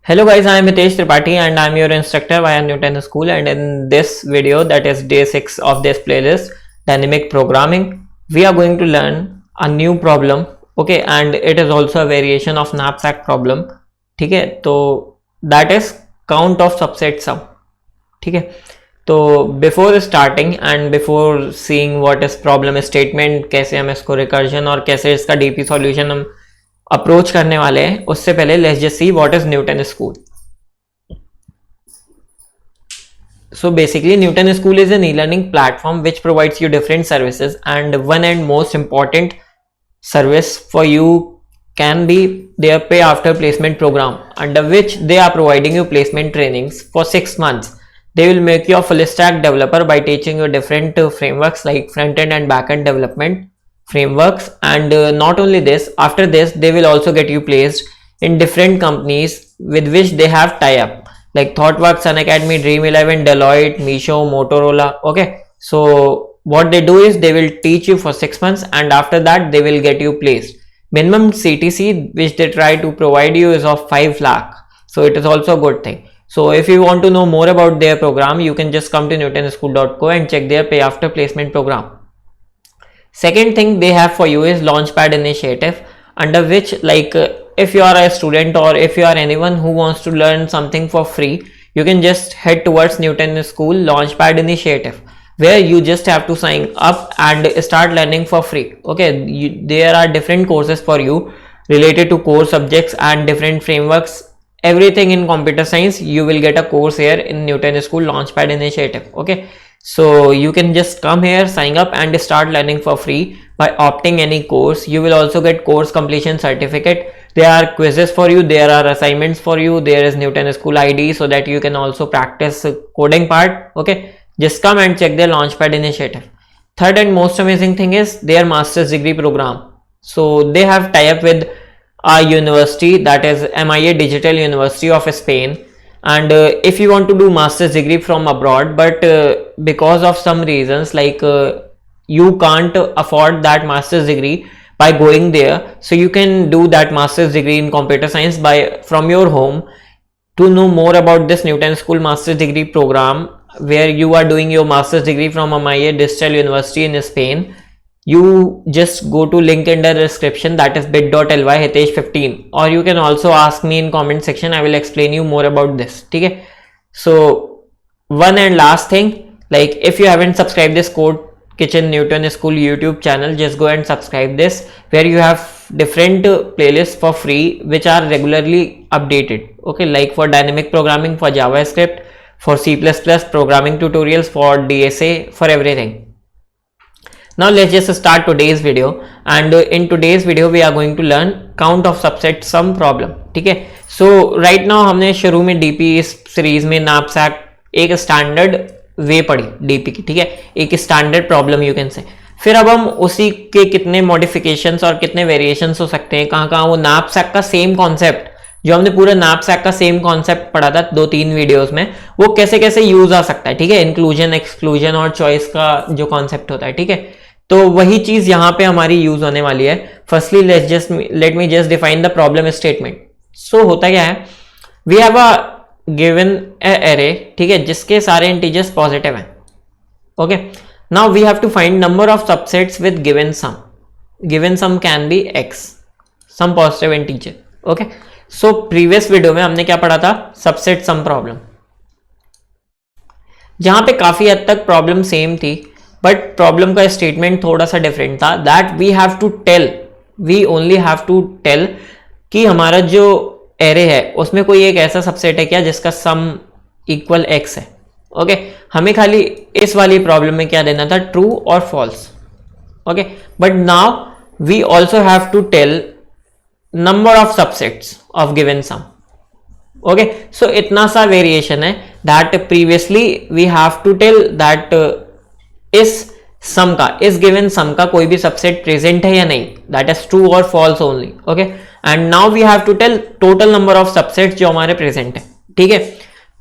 Hello guys, I am Hitesh Tripathi and I am your instructor via Newton School, and in this video, that is day 6 of this playlist, dynamic programming, we are going to learn a new problem, okay, and it is also a variation of knapsack problem, ठीक है, तो that is count of subset sum, ठीक है. तो before starting and before seeing what is problem statement, कैसे हम इसको recursion और कैसे इसका डीपी सॉल्यूशन हम अप्रोच करने वाले हैं, उससे पहले let's just see what is Newton school. So basically Newton School is an e-learning platform which provides you different services, and one and most important service for you can be their pay after placement program, under which they are providing you placement trainings for 6 months. They will make you a full stack developer by teaching you different frameworks like front end and back end development frameworks, and not only this, after this they will also get you placed in different companies with which they have tie up like ThoughtWorks, Unacademy, Dream11, Deloitte, Misho, Motorola. Okay, so what they do is they will teach you for 6 months and after that they will get you placed. Minimum CTC which they try to provide you is of 5 lakh, so it is also a good thing. So if you want to know more about their program, you can just come to newtonschool.co and check their pay after placement program. Second thing they have for you is Launchpad initiative, under which if you are a student or if you are anyone who wants to learn something for free, you can just head towards Newton School Launchpad initiative, where you just have to sign up and start learning for free. Okay, there are different courses for you related to core subjects and different frameworks. Everything in computer science you will get a course here in Newton School Launchpad initiative. Okay, so you can just come here, sign up and start learning for free by opting any course. You will also get course completion certificate. There are quizzes for you, there are assignments for you, there is Newton School ID so that you can also practice coding part. Okay, just come and check their Launchpad initiative. Third and most amazing thing is their master's degree program. So they have tie up with a university, that is MIA Digital University of Spain, and if you want to do master's degree from abroad but because of some reasons you can't afford that master's degree by going there, so you can do that master's degree in computer science from your home. To know more about this Newton School master's degree program, where you are doing your master's degree from MIA Digital University in Spain, you just go to link in the description, that is bit.ly hitesh15, or you can also ask me in comment section. I will explain you more about this. Okay, so one and last thing, if you haven't subscribed this Code Kitchen Newton School YouTube channel, just go and subscribe this, where you have different playlists for free which are regularly updated. Okay, like for dynamic programming, for JavaScript, for C++, programming tutorials, for DSA, for everything. Now let's just start today's video, and in today's video we are going to learn count of subset sum problem. ठीक है, so right now हमने शुरू में DP इस series में knapsack एक standard वे पढ़ी DP की, ठीक है, एक स्टैंडर्ड प्रॉब्लम यू कैन से. फिर अब हम उसी के कितने मॉडिफिकेशंस और कितने वेरिएशंस हो सकते हैं, कहाँ कहाँ वो knapsack का सेम कॉन्सेप्ट जो हमने पूरा knapsack का सेम कॉन्सेप्ट पढ़ा था 2-3 वीडियोस में, वो कैसे कैसे यूज आ सकता है. ठीक है, इंक्लूजन, एक्सक्लूजन और चॉइस का जो कॉन्सेप्ट होता है. ठीक है, तो वही चीज यहां पे हमारी यूज होने वाली है. Firstly let me just define the problem statement. So होता क्या है, we have a given array, ठीक है, जिसके सारे इंटीजर्स पॉजिटिव हैं. Okay, now we have to find number of subsets with given sum. Given sum can be X, some positive integer. Okay, so previous video में हमने क्या पढ़ा था, सबसेट सम प्रॉब्लम, जहां पे काफी हद तक प्रॉब्लम सेम थी, बट प्रॉब्लम का स्टेटमेंट थोड़ा सा डिफरेंट था. That we have to tell, we only have to tell कि हमारा जो एरे है उसमें कोई एक ऐसा सबसेट है क्या जिसका सम इक्वल एक्स है. ओके, हमें खाली इस वाली प्रॉब्लम में क्या देना था, ट्रू और false. Okay, but now we also have to tell number of subsets of given sum. Okay, so इतना सा वेरिएशन है that previously we have to tell that इस सम का, इस गिवन सम का कोई भी सबसेट प्रेजेंट है या नहीं, दैट इज ट्रू और false only. Okay, and now we have to tell total number of subsets जो हमारे प्रेजेंट है. ठीक है,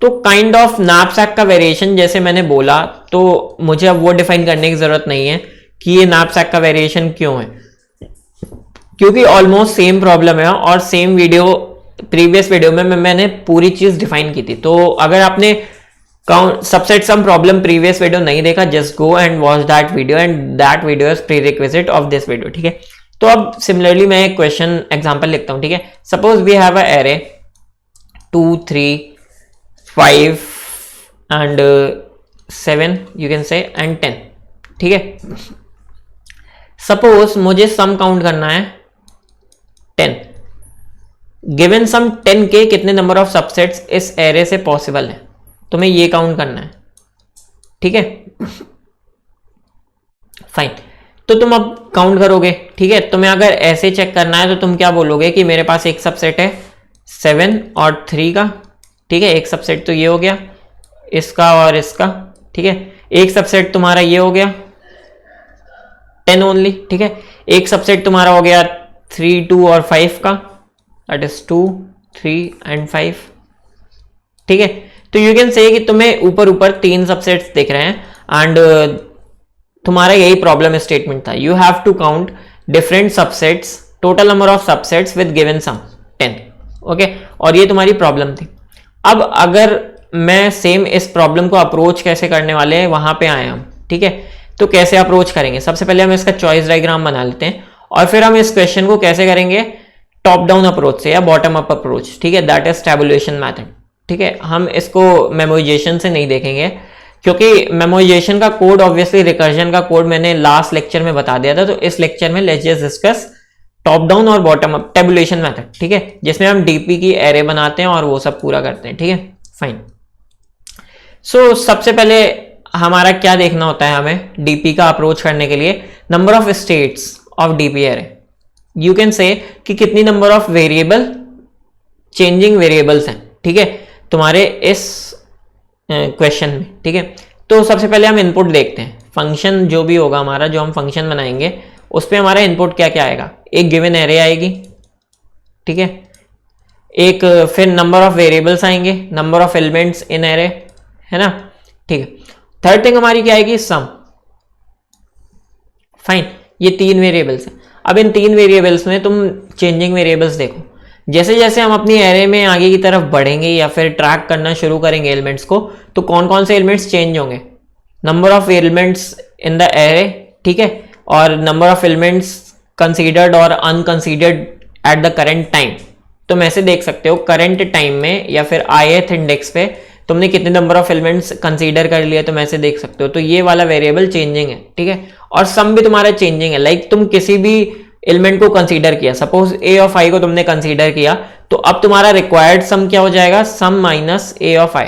तो काइंड ऑफ knapsack का वेरिएशन जैसे मैंने बोला, तो मुझे अब वो डिफाइन करने की जरूरत नहीं है कि ये knapsack का वेरिएशन क्यों है, क्योंकि ऑलमोस्ट सेम प्रॉब्लम है और सेम वीडियो प्रीवियस वीडियो में मैंने पूरी चीज डिफाइन की थी, तो अगर आपने count subset sum problem previous video नहीं देखा, just go and watch that video and that video is prerequisite of this video, ठीक है। तो अब सिमिलरली मैं एक क्वेश्चन एग्जांपल लिखता हूं, ठीक है। Suppose we have a array 2 3 5 and 7 you can say and 10, ठीक है। सपोज मुझे सम काउंट करना है 10, गिवन सम 10 के कितने नंबर ऑफ सबसेट्स इस एरे से पॉसिबल है, तुम्हें ये काउंट करना है, ठीक है। फाइन, तो तुम अब काउंट करोगे, ठीक है। तुम्हें अगर ऐसे चेक करना है तो तुम क्या बोलोगे कि मेरे पास एक सबसेट है 7 और 3 का, ठीक है। एक सबसेट तो ये हो गया, इसका और इसका, ठीक है। एक सबसेट तुम्हारा ये हो गया 10 ओनली, ठीक है। एक सबसेट तुम्हारा हो गया 3 2 और 5 का, दैट इज 2 3 एंड 5, ठीक है। तो यू कैन से कि तुम्हें ऊपर ऊपर 3 सबसेट्स दिख रहे हैं एंड तुम्हारा यही प्रॉब्लम स्टेटमेंट था, you have to count different subsets, total number of subsets with given sum 10, okay. और ये तुम्हारी प्रॉब्लम थी। अब अगर मैं सेम इस प्रॉब्लम को अप्रोच कैसे करने वाले हैं वहां पे आए हम, ठीक है। तो कैसे अप्रोच करेंगे, सबसे पहले हम इसका चॉइस डायग्राम बना लेते हैं और फिर हम इस क्वेश्चन को कैसे करेंगे, टॉप डाउन अप्रोच से या बॉटम अप अप्रोच, ठीक है। दैट इज टैबुलेशन मेथड, ठीक है। हम इसको मेमोराइजेशन से नहीं देखेंगे क्योंकि मेमोराइजेशन का कोड, ऑब्वियसली रिकर्जन का कोड मैंने लास्ट लेक्चर में बता दिया था। तो इस लेक्चर में let's just discuss top down और बॉटम अप टैबुलेशन मेथड, ठीक है, जिसमें हम डीपी की एरे बनाते हैं और वो सब पूरा करते हैं, ठीक है। फाइन, सो सबसे पहले हमारा क्या देखना होता है, हमें डीपी का अप्रोच करने के लिए number of states of DP array. You can से कि कितनी number of variable changing variables हैं, ठीक है, तुम्हारे इस क्वेश्चन में, ठीक है। तो सबसे पहले हम इनपुट देखते हैं, फंक्शन जो भी होगा हमारा, जो हम फंक्शन बनाएंगे उस पर हमारा इनपुट क्या क्या आएगा, एक गिवन एरे आएगी, ठीक है। एक फिर नंबर ऑफ वेरिएबल्स आएंगे, number of elements in array, है ना, ठीक है। थर्ड थिंग हमारी क्या आएगी, सम। फाइन, ये 3 वेरिएबल्स हैं। अब इन 3 वेरिएबल्स में तुम चेंजिंग वेरिएबल्स देखो, जैसे जैसे हम अपनी एरे में आगे की तरफ बढ़ेंगे या फिर ट्रैक करना शुरू करेंगे एलिमेंट्स को, तो कौन कौन से एलिमेंट्स चेंज होंगे, number of elements in the array, ठीक है, और नंबर ऑफ एलिमेंट्स कंसीडर्ड और अनकंसीडर्ड एट द करंट टाइम। तुम ऐसे देख सकते हो करंट टाइम में या फिर ith इंडेक्स पे तुमने कितने नंबर ऑफ एलिमेंट्स कंसीडर कर लिए, तुम ऐसे देख सकते हो। तो ये वाला वेरिएबल चेंजिंग है, ठीक है। और सम भी तुम्हारा चेंजिंग है, लाइक तुम किसी भी एलिमेंट को कंसीडर किया, सपोज a ऑफ i को तुमने कंसीडर किया, तो अब तुम्हारा रिक्वायर्ड सम क्या हो जाएगा, सम माइनस a ऑफ i,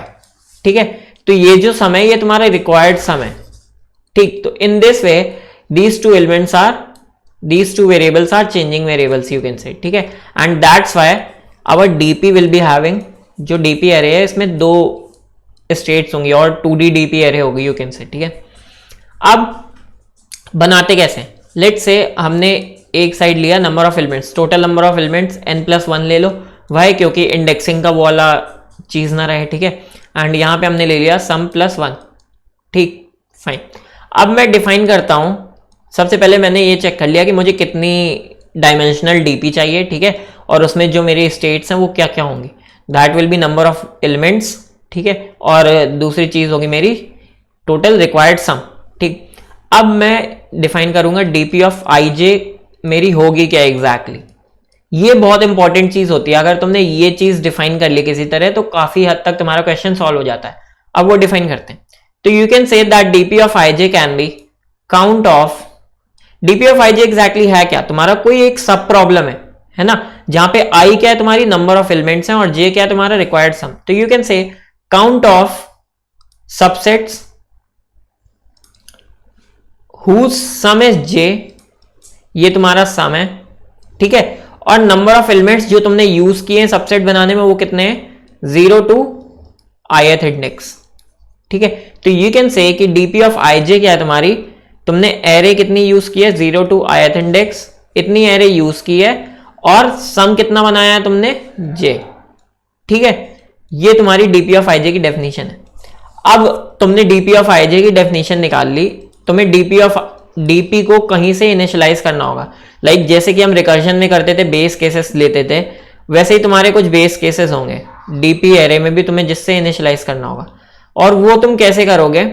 ठीक है। तो ये जो सम है ये तुम्हारा रिक्वायर्ड सम है, ठीक। तो in this way these two variables are changing variables, you can say, ठीक है। and that's why our dp will be having, जो dp array है इसमें 2 states होंगी और 2d dp array होगी, you can say, ठीक है। अब बनाते कैसे, let's say हमने एक साइड लिया number of elements, total number of elements n+1 ले लो, वह क्योंकि इंडेक्सिंग का वो वाला चीज ना रहे, ठीक है। एंड यहाँ पे हमने ले लिया सम +1, ठीक, फाइन। अब मैं डिफाइन करता हूं, सबसे पहले मैंने ये चेक कर लिया कि मुझे कितनी डायमेंशनल डीपी चाहिए, ठीक है, और उसमें जो मेरी स्टेट्स हैं वो क्या क्या होंगी, that will be number of elements, ठीक है, और दूसरी चीज होगी मेरी टोटल रिक्वायर्ड सम, ठीक। अब मैं डिफाइन करूंगा डीपी ऑफ ij मेरी होगी क्या एग्जैक्टली, ये बहुत इंपॉर्टेंट चीज होती है। अगर तुमने ये चीज डिफाइन कर ली किसी तरह तो काफी हद तक तुम्हारा क्वेश्चन सॉल्व हो जाता है। अब वो डिफाइन करते हैं, तो you can say that DP of ij can be count of, DP of ij exactly है क्या, तुम्हारा कोई एक सब प्रॉब्लम है ना, जहां पे i क्या है तुम्हारी नंबर ऑफ एलिमेंट्स हैं और j क्या है तुम्हारा रिक्वायर्ड सम। तो यू कैन से count of subsets whose sum is j, ये तुम्हारा सम है, ठीक है, और नंबर ऑफ एलिमेंट्स जो तुमने यूज किए हैं सबसेट बनाने में वो कितने हैं, 0 to ith इंडेक्स, ठीक है। तो यू कैन से कि डीपी ऑफ ij क्या है तुम्हारी, तुमने एरे कितनी यूज की है, 0 to ith इंडेक्स, इतनी एरे यूज की है, और सम कितना बनाया है तुमने, j, ठीक है। ये तुम्हारी डीपी ऑफ ij की डेफिनेशन है। अब तुमने डीपी ऑफ ij की डेफिनेशन निकाल ली, तुम्हें डीपी को कहीं से इनिशियलाइज करना होगा, लाइक जैसे कि हम रिकर्जन में करते थे, बेस केसेस लेते थे वैसे ही तुम्हारे कुछ बेस केसेस होंगे डीपी एरे में भी तुम्हें जिससे इनिशियलाइज करना होगा, और वो तुम कैसे करोगे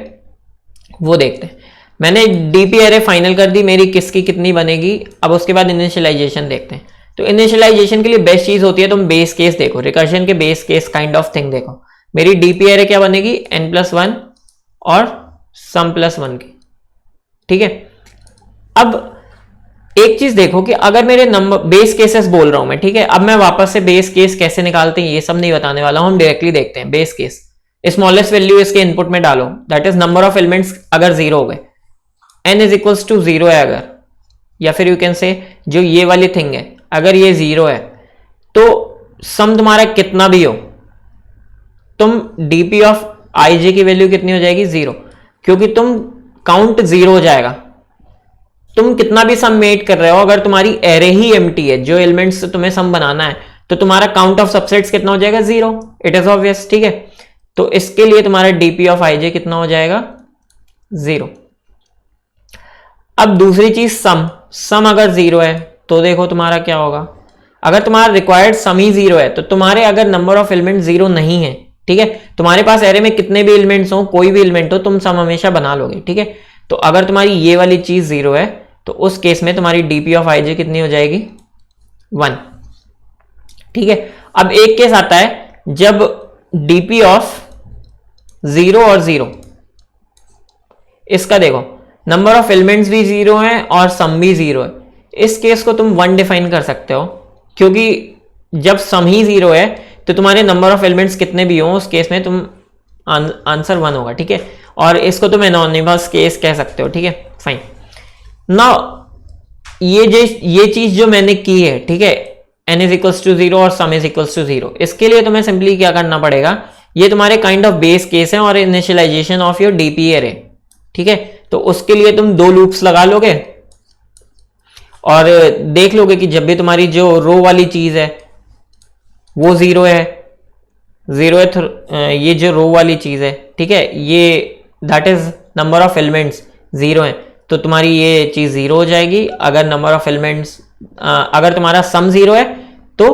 वो देखते हैं। मैंने डीपी एरे फाइनल कर दी, मेरी किसकी कितनी बनेगी। अब उसके बाद इनिशियलाइजेशन देखते हैं। तो इनिशियलाइजेशन के लिए बेस्ट चीज होती है तुम बेस केस देखो, रिकर्शन के base case kind of thing देखो। मेरी डीपी एरे क्या बनेगी, n+1 और sum+1 की, ठीक है। अब एक चीज देखो कि अगर मेरे नंबर बेस केसेस बोल रहा हूं मैं, ठीक है। अब मैं वापस से बेस केस कैसे निकालते हैं ये सब नहीं बताने वाला हूं, हम डायरेक्टली देखते हैं बेस केस। स्मॉलेस्ट वैल्यू इसके इनपुट में डालो, that is number of elements अगर 0 हो गए, n इज इक्वल्स टू 0 है अगर, या फिर यू कैन से जो ये वाली थिंग है अगर ये 0 है तो सम तुम्हारा कितना भी हो, तुम डीपी ऑफ आई की वैल्यू कितनी हो जाएगी, 0, क्योंकि तुम काउंट 0 हो जाएगा। तुम कितना भी सम मेट कर रहे हो, अगर तुम्हारी एरे ही एम्प्टी है, जो एलिमेंट्स से तुम्हें सम बनाना है, तो तुम्हारा काउंट ऑफ सबसेट्स कितना हो जाएगा, 0। इट इज ऑब्वियस, ठीक है। तो इसके लिए तुम्हारा डीपी ऑफ आई कितना हो जाएगा, 0। अब दूसरी चीज सम अगर 0 है तो देखो तुम्हारा क्या होगा। अगर तुम्हारा रिक्वायर्ड सम ही 0 है तो तुम्हारे अगर नंबर ऑफ एलिमेंट 0 नहीं है, ठीक है, तुम्हारे पास एरे में कितने भी एलिमेंट्स हो, कोई भी एलिमेंट हो, तुम सम हमेशा बना लोगे, ठीक है। तो अगर तुम्हारी ये वाली चीज 0 है तो उस केस में तुम्हारी डीपी ऑफ आई कितनी हो जाएगी, 1, ठीक है। अब एक केस आता है जब डीपी ऑफ 0 और 0, इसका देखो नंबर ऑफ एलिमेंट्स भी 0 है और सम भी 0 है। इस केस को तुम 1 डिफाइन कर सकते हो, क्योंकि जब सम ही 0 है तो तुम्हारे नंबर ऑफ एलिमेंट्स कितने भी हो उस केस में तुम आंसर 1 होगा, ठीक है। और इसको तुम एनोनिमस केस कह सकते हो, ठीक है, फाइन। नाउ ये चीज जो मैंने की है, ठीक है, n इज इक्वल्स टू 0 और सम इज इक्वल्स टू 0, इसके लिए तुम्हें सिंपली क्या करना पड़ेगा, ये तुम्हारे काइंड ऑफ बेस केस है और initialisation of your DP array, ठीक है। तो उसके लिए तुम 2 लूप्स लगा लोगे और देख लोगे कि जब भी तुम्हारी जो रो वाली चीज है वो 0 है, 0 है तो ये जो रो वाली चीज है, ठीक है, ये that is number of elements 0 है, तो तुम्हारी ये चीज 0 हो जाएगी। अगर नंबर ऑफ एलिमेंट्स अगर तुम्हारा सम 0 है तो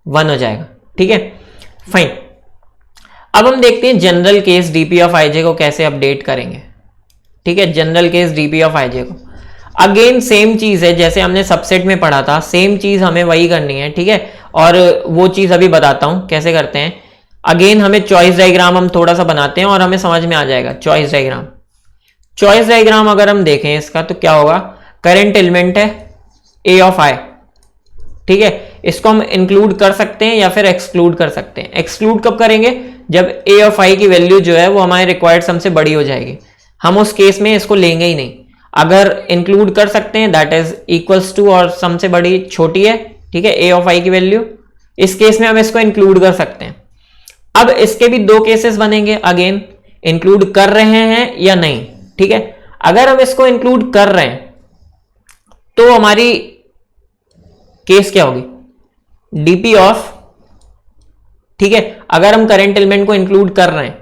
1 हो जाएगा, ठीक है, फाइन। अब हम देखते हैं जनरल केस डीपी ऑफ आई को कैसे अपडेट करेंगे, ठीक है। जनरल केस डीपी ऑफ आई को अगेन सेम चीज है जैसे हमने सबसेट में पढ़ा था, सेम चीज हमें वही करनी है, ठीक है। और वो चीज अभी बताता हूं कैसे करते हैं। अगेन हमें चॉइस डायग्राम हम थोड़ा सा बनाते हैं और हमें समझ में आ जाएगा चॉइस डायग्राम। चॉइस डायग्राम अगर हम देखें इसका तो क्या होगा, करंट एलिमेंट है ए ऑफ आई, ठीक है, इसको हम इंक्लूड कर सकते हैं या फिर एक्सक्लूड कर सकते हैं। एक्सक्लूड कब करेंगे, जब ए ऑफ आई की वैल्यू जो है वो हमारे रिक्वायर्ड सम से बड़ी हो जाएगी, हम उस केस में इसको लेंगे ही नहीं। अगर इंक्लूड कर सकते हैं दैट इज इक्वल्स टू और सम से बड़ी छोटी है, ठीक है, ए ऑफ आई की वैल्यू, इस केस में हम इसको इंक्लूड कर सकते हैं। अब इसके भी 2 केसेस बनेंगे, अगेन इंक्लूड कर रहे हैं या नहीं, ठीक है। अगर हम इसको इंक्लूड कर रहे हैं तो हमारी केस क्या होगी, डीपी ऑफ, ठीक है, अगर हम करंट एलिमेंट को इंक्लूड कर रहे हैं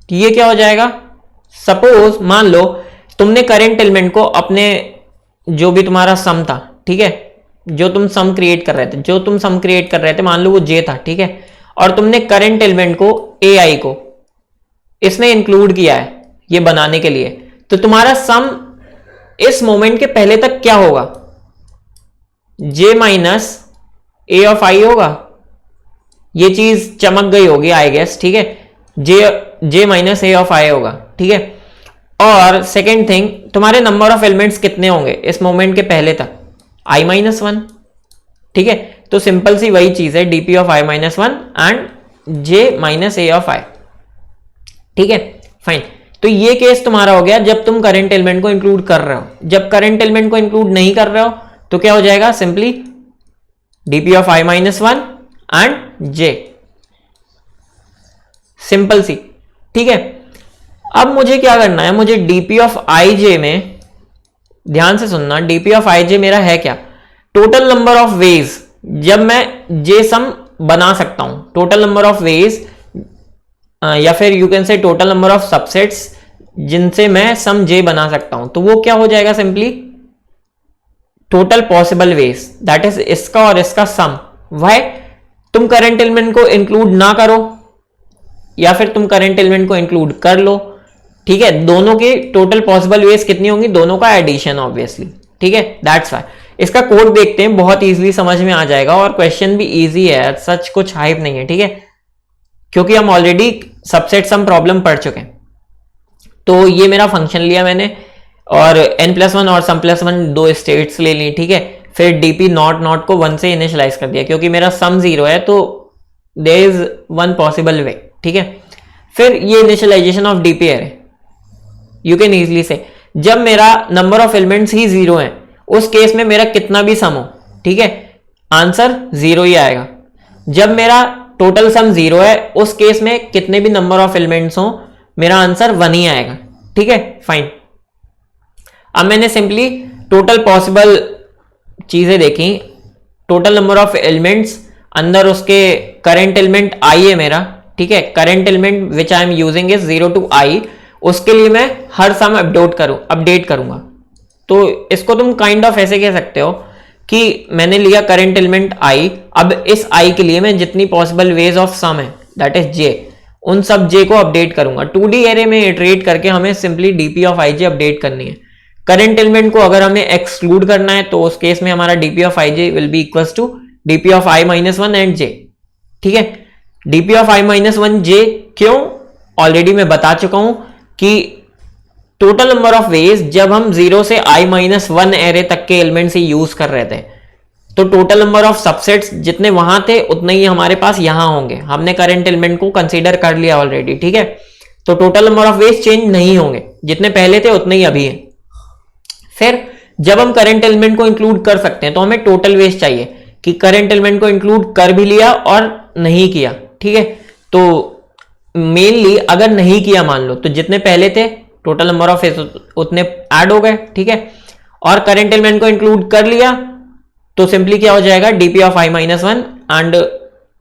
तो ये क्या हो जाएगा, सपोज मान लो तुमने करंट एलिमेंट को अपने जो भी तुम्हारा सम था, ठीक है, जो तुम सम क्रिएट कर रहे थे मान लो वो जे था, ठीक है, और तुमने करंट एलिमेंट को ए आई को इसमें इंक्लूड किया है ये बनाने के लिए, तो तुम्हारा सम इस मोमेंट के पहले तक क्या होगा, जे माइनस ए ऑफ आई होगा। ये चीज चमक गई होगी आई गेस, ठीक है, जे माइनस ए ऑफ आई होगा, ठीक है। और सेकेंड थिंग, तुम्हारे नंबर ऑफ एलिमेंट्स कितने होंगे इस मोमेंट के पहले तक, i माइनस 1, ठीक है। तो सिंपल सी वही चीज है, DP of i minus 1 and J minus A of I, ठीक है, फाइन। तो ये केस तुम्हारा हो गया जब तुम करंट एलिमेंट को इंक्लूड कर रहे हो। जब करंट एलिमेंट को इंक्लूड नहीं कर रहे हो तो क्या हो जाएगा, simply DP of i minus 1 and J, simple सी, ठीक है। अब मुझे क्या करना है, मुझे डीपी ऑफ आई जे में, ध्यान से सुनना, डीपी ऑफ आई जे मेरा है क्या, टोटल नंबर ऑफ वेज जब मैं जे सम बना सकता हूं, टोटल नंबर ऑफ वेज या फिर यू कैन से टोटल नंबर ऑफ सबसेट्स जिनसे मैं सम जे बना सकता हूं, तो वो क्या हो जाएगा, simply total possible ways, that is इसका और इसका सम वाई? तुम करंट एलिमेंट को इंक्लूड ना करो या फिर तुम करंट एलिमेंट को इंक्लूड कर लो, ठीक है, दोनों की टोटल पॉसिबल वेज कितनी होंगी, दोनों का एडिशन ऑब्वियसली, ठीक है, दैट्स वाई। इसका कोड देखते हैं, बहुत इजीली समझ में आ जाएगा और क्वेश्चन भी इजी है, सच कुछ हाइप नहीं है, ठीक है, क्योंकि हम ऑलरेडी सबसेट सम प्रॉब्लम पढ़ चुके हैं। तो ये मेरा फंक्शन लिया मैंने और n+1 और sum+1 दो स्टेट्स ले ली, ठीक है, फिर dp नॉट को 1 से इनिशियलाइज कर दिया क्योंकि मेरा सम 0 है तो there is one possible way, ठीक है। फिर ये initialisation of dp array, you can easily से जब मेरा नंबर ऑफ एलिमेंट्स ही 0 है उस केस में मेरा कितना भी सम हो, ठीक है, आंसर 0 ही आएगा। जब मेरा टोटल सम 0 है उस केस में कितने भी नंबर ऑफ एलिमेंट्स हो मेरा आंसर 1 ही आएगा, ठीक है, फाइन। अब मैंने सिंपली टोटल पॉसिबल चीजें देखी, टोटल नंबर ऑफ एलिमेंट्स, अंदर उसके करंट एलिमेंट i है मेरा, ठीक है, current element which I am using is 0 to i, उसके लिए मैं हर सम अपडेट करूंगा। तो इसको तुम काइंड ऑफ ऐसे कह सकते हो कि मैंने लिया करंट एलिमेंट i, अब इस i के लिए मैं जितनी पॉसिबल वेज ऑफ सम है दैट इज j, उन सब j को अपडेट करूंगा। 2D एरे में इटरेट करके हमें simply dp of ij update करनी है। करंट एलिमेंट को अगर हमें एक्सक्लूड करना है तो उस केस में हमारा dp of ij will be equals to dp of i minus 1 and j, ठीक है। dp of i minus 1 j क्यों, ऑलरेडी मैं बता चुका हूं कि टोटल नंबर ऑफ वेज जब हम 0 से i माइनस 1 एरे तक के एलिमेंट से यूज कर रहे थे तो टोटल नंबर ऑफ सबसेट्स जितने वहां थे उतने ही हमारे पास यहां होंगे। हमने करंट एलिमेंट को कंसीडर कर लिया ऑलरेडी, ठीक है, तो total number of ways change नहीं होंगे, जितने पहले थे उतने ही अभी हैं। फिर जब हम करंट एलिमेंट को इंक्लूड कर सकते हैं तो हमें टोटल वेज चाहिए कि करंट एलिमेंट को इंक्लूड कर भी लिया और नहीं किया, ठीक है। तो मेनली अगर नहीं किया मान लो तो जितने पहले थे टोटल नंबर ऑफ वेज उतने ऐड हो गए, ठीक है, और करंट एलिमेंट को इंक्लूड कर लिया तो सिंपली क्या हो जाएगा dp of i minus 1 and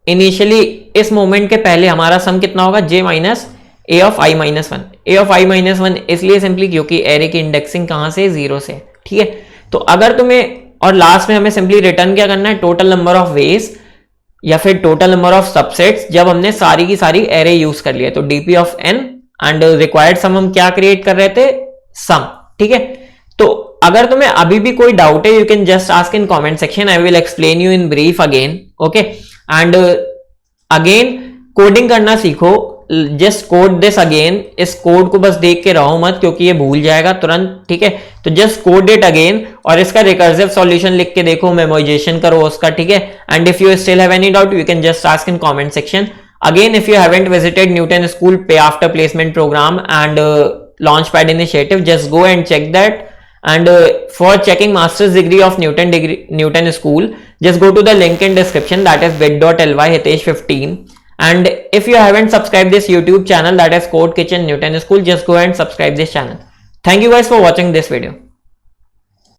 initially इस मोमेंट के पहले हमारा सम कितना होगा j minus a of i minus 1, a of i minus 1 इसलिए सिंपली क्योंकि एरे की इंडेक्सिंग कहां से 0 से, ठीक है। तो अगर तुम्हें और लास्ट में हमें सिंपली रिटर्न क्या करना है, टोटल नंबर ऑफ वेज या फिर टोटल नंबर ऑफ सबसेट्स जब हमने सारी की सारी एरे यूज कर लिया तो dp of n and required sum हम क्या क्रिएट कर रहे थे, सम, ठीक है। तो अगर तुम्हें अभी भी कोई डाउट है you can just ask in comment section, I will explain you in brief again, okay. And again coding करना सीखो, जस्ट कोड दिस अगेन, इस कोड को बस देख के रहो मत क्योंकि ये भूल जाएगा तुरंत, ठीक है। तो जस्ट कोड इट अगेन और इसका रिकर्सिव सॉल्यूशन लिख के देखो, मेमोराइजेशन करो उसका, ठीक है। And if you still have any doubt you can just ask in comment section. Again, if you haven't visited Newton School Pay After Placement program and Launchpad initiative, just go and check that. And for checking master's degree of Newton School, just go to the link in description, that is bit.ly hitesh15. And if you haven't subscribed this YouTube channel, that is Code Kitchen Newton School, just go and subscribe this channel. Thank you guys for watching this video.